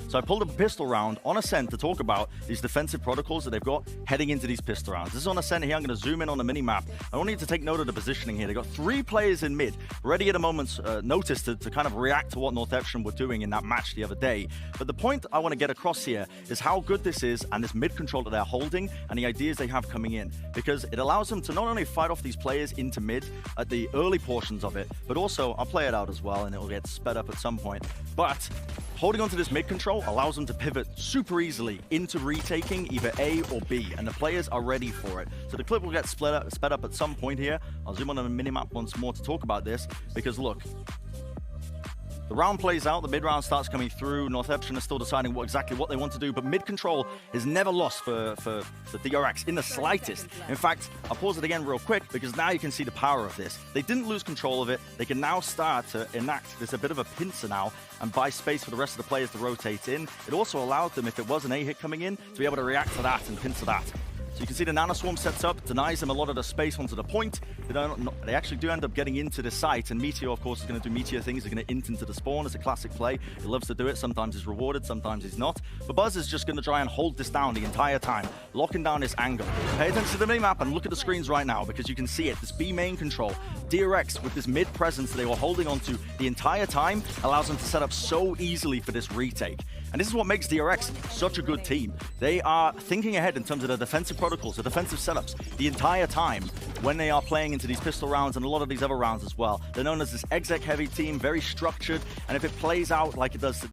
So I pulled a pistol round on Ascent to talk about these defensive protocols that they've got heading into these pistol rounds. This is on Ascent here. I'm going to zoom in on the mini-map. I want you to take note of the positioning here. They've got 3 players in mid, ready at a moment's notice to kind of react to what Northeption were doing in that match the other day. But the point I want to get across here is how good this is and this mid control that they're holding and the ideas they have coming in, because it allows them to not only fight off these players into mid at the early portions of it, but also, I'll play it out as well and it will get sped up at some point, but holding onto this mid control allows them to pivot super easily into retaking either A or B, and the players are ready for it. So the clip will get sped up at some point here. I'll zoom on the minimap once more to talk about this, because look, the round plays out, the mid-round starts coming through. Northeption is still deciding exactly what they want to do, but mid-control is never lost for DRX in the slightest. In fact, I'll pause it again real quick, because now you can see the power of this. They didn't lose control of it. They can now start to enact this a bit of a pincer now and buy space for the rest of the players to rotate in. It also allowed them, if it was an A-hit coming in, to be able to react to that and pincer that. So you can see the nanoswarm sets up, denies them a lot of the space onto the point. They actually do end up getting into the site, and Meteor, of course, is going to do Meteor things. They're going to int into the spawn. It's a classic play. He loves to do it. Sometimes he's rewarded, sometimes he's not. But Buzz is just going to try and hold this down the entire time, locking down this angle. Pay attention to the minimap and look at the screens right now, because you can see it. This B main control. DRX, with this mid presence that they were holding onto the entire time, allows them to set up so easily for this retake. And this is what makes DRX such a good team. They are thinking ahead in terms of the defensive protocols, the defensive setups, the entire time when they are playing into these pistol rounds and a lot of these other rounds as well. They're known as this exec-heavy team, very structured, and if it plays out like it does